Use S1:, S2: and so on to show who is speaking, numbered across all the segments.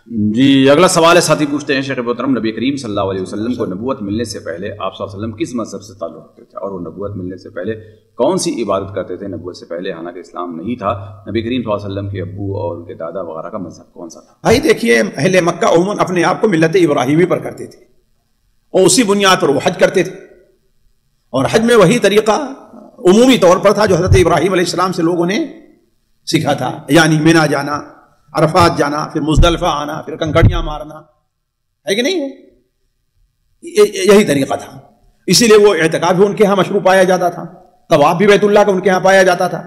S1: جی اگلا سوال ہے، ساتھی پوچھتے ہیں شیخ محترم نبی کریم صلی اللہ علیہ وسلم کو نبوت ملنے سے پہلے آپ صلی اللہ علیہ وسلم کس مذہب سے تعلق رکھتے تھے، اور وہ نبوت ملنے سے پہلے کون سی عبادت کرتے تھے؟ نبوت سے پہلے حالانکہ اسلام نہیں تھا، نبی کریم صلی اللہ علیہ وسلم کے ابو اور ان کے دادا وغیرہ کا مذہب کون سا تھا؟
S2: بھائی دیکھیے، اہل مکہ عموماً اپنے آپ کو ملت ابراہیمی پر کرتے تھے اور اسی بنیاد پر وہ حج کرتے تھے، اور حج میں وہی طریقہ عمومی طور پر تھا جو حضرت ابراہیم علیہ السلام سے لوگوں نے سیکھا تھا، یعنی مینا جانا، عرفات جانا، پھر مزدلفہ آنا، پھر کنکڑیاں مارنا، ہے کہ نہیں؟ یہی طریقہ تھا، اسی لیے وہ اعتکاف بھی ان کے ہاں مشروع پایا جاتا تھا، طواف بھی بیت اللہ کا ان کے ہاں پایا جاتا تھا،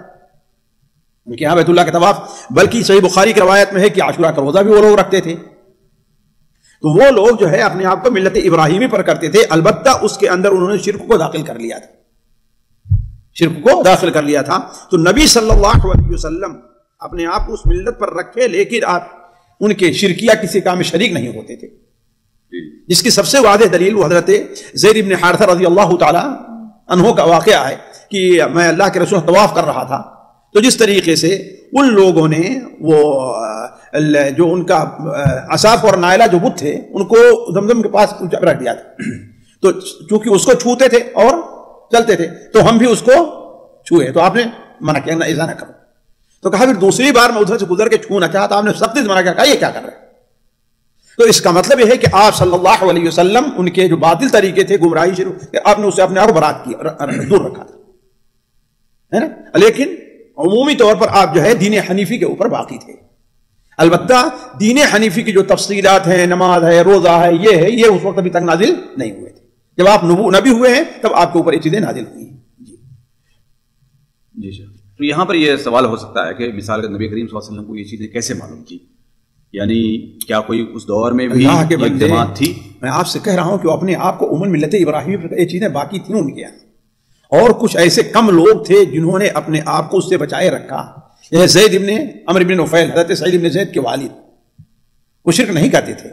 S2: ان کے ہاں بیت اللہ کا طواف، بلکہ صحیح بخاری کی روایت میں ہے کہ عاشورہ کا روزہ بھی وہ لوگ رکھتے تھے۔ تو وہ لوگ جو ہے اپنے آپ کو ملت ابراہیمی پر کرتے تھے، البتہ اس کے اندر انہوں نے شرک کو داخل کر لیا تھا، شرک کو داخل کر لیا تھا۔ تو نبی صلی اللہ علیہ وسلم اپنے آپ کو اس ملت پر رکھے، لیکن آپ ان کے شرکیہ کسی کام میں شریک نہیں ہوتے تھے، جس کی سب سے واضح دلیل وہ حضرت زید بن حارثہ رضی اللہ تعالی عنہ کا واقعہ ہے کہ میں اللہ کے رسول طواف کر رہا تھا، تو جس طریقے سے ان لوگوں نے وہ جو ان کا عصاف اور نائلہ جو بت تھے ان کو زمزم کے پاس رکھ دیا تھا، تو چونکہ اس کو چھوتے تھے اور چلتے تھے تو ہم بھی اس کو چھوئے، تو آپ نے منع کیا نہ ایسا نہ کرو، تو کہا پھر دوسری بار میں ادھر سے گزر کے چھونا چاہا تو آپ نے سختی سے منع کیا، کہا یہ کیا کر رہے؟ تو اس کا مطلب یہ ہے کہ آپ صلی اللہ علیہ وسلم ان کے جو باطل طریقے تھے، گمراہی شروع، آپ نے اسے اپنے آپ برات کی، دور رکھا تھا، ہے نا؟ لیکن عمومی طور پر آپ جو ہے دین حنیفی کے اوپر باقی تھے، البتہ دین حنیفی کی جو تفصیلات ہیں، نماز ہے، روزہ ہے، یہ اس وقت ابھی تک نازل نہیں ہوئے تھے، جب آپ نبی ہوئے ہیں تب آپ کے اوپر یہ چیزیں نازل ہوئی ہیں۔
S1: جی سر، تو یہاں پر یہ سوال ہو سکتا ہے کہ مثال کے نبی کریم صلی اللہ علیہ وسلم کو یہ چیزیں کیسے معلوم تھی؟ یعنی کیا کوئی اس دور میں بھی ایک جماعت تھی؟
S2: میں آپ سے کہہ رہا ہوں کہ اپنے آپ کو عموماً ملت ابراہیمی پر یہ چیزیں باقی تھیں ان کے یہاں، اور کچھ ایسے کم لوگ تھے جنہوں نے اپنے آپ کو اس سے بچائے رکھا، جیسے زید ابن عمرو بن نفیل، حضرت سعید ابن زید کے والد، وہ شرک نہیں کرتے تھے،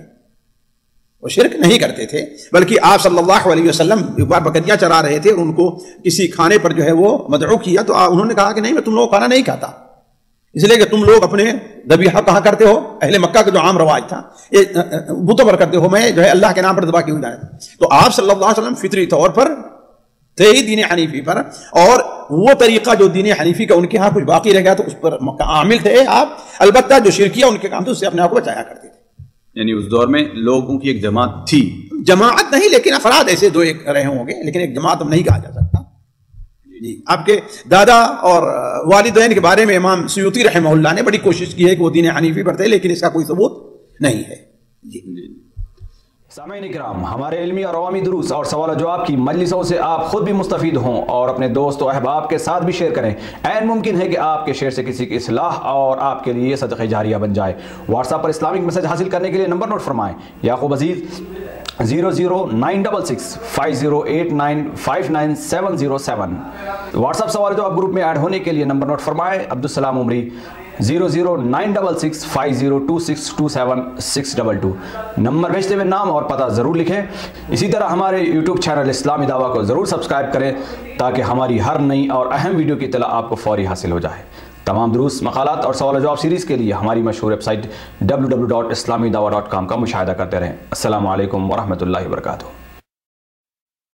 S2: وہ شرک نہیں کرتے تھے، بلکہ آپ صلی اللہ علیہ وسلم ایک بار بکریاں چرا رہے تھے اور ان کو کسی کھانے پر جو ہے وہ مدعو کیا، تو انہوں نے کہا کہ نہیں، میں تم لوگ کھانا نہیں کھاتا، اس لیے کہ تم لوگ اپنے ذبیحہ کہاں کرتے ہو، اہل مکہ کا جو عام رواج تھا بتوں پر کرتے ہو، میں جو ہے اللہ کے نام پر ذبح کیوں جائے؟ تو آپ صلی اللہ علیہ وسلم فطری طور پر تھے ہی دین حنیفی پر، اور وہ طریقہ جو دین حنیفی کا ان کے ہاں کچھ باقی رہ گیا تو اس پر عامل تھے آپ، البتہ جو شرکیہ ان کے کام تھے اس سے اپنے آپ کو بچایا کرتے تھے۔
S1: یعنی اس دور میں لوگوں کی ایک جماعت تھی،
S2: جماعت نہیں لیکن افراد ایسے دو ایک رہے ہوں گے، لیکن ایک جماعت نہیں کہا جا سکتا۔ جی، آپ کے دادا اور والدین کے بارے میں امام سیوطی رحمہ اللہ نے بڑی کوشش کی ہے کہ وہ دین حنیفی پر تھے، لیکن اس کا کوئی ثبوت نہیں ہے۔ جی
S3: سامعین اکرام، ہمارے علمی اور عوامی دروس اور سوال و جواب کی مجلسوں سے آپ خود بھی مستفید ہوں اور اپنے دوست و احباب کے ساتھ بھی شیئر کریں۔ عین ممکن ہے کہ آپ کے شیئر سے کسی کی اصلاح اور آپ کے لیے صدقہ جاریہ بن جائے۔ واٹس ایپ پر اسلامک میسج حاصل کرنے کے لیے نمبر نوٹ فرمائیں: یعقوب عزیز 00966 5089 59707۔ واٹس ایپ سوال جواب گروپ میں ایڈ ہونے کے لیے نمبر نوٹ فرمائیں: عبدالسلام عمری 00966 502627 622۔ نمبر بھیجتے ہوئے نام اور پتہ ضرور لکھیں۔ اسی طرح ہمارے یوٹیوب چینل اسلامی دعویٰ کو ضرور سبسکرائب کریں تاکہ ہماری ہر نئی اور اہم ویڈیو کی اطلاع آپ کو فوری حاصل ہو جائے۔ تمام دروس، مقالات اور سوال و جواب سیریز کے لیے ہماری مشہور ویب سائٹ www.islamidawah.com کا مشاہدہ کرتے رہیں۔ السلام علیکم ورحمۃ اللہ وبرکاتہ۔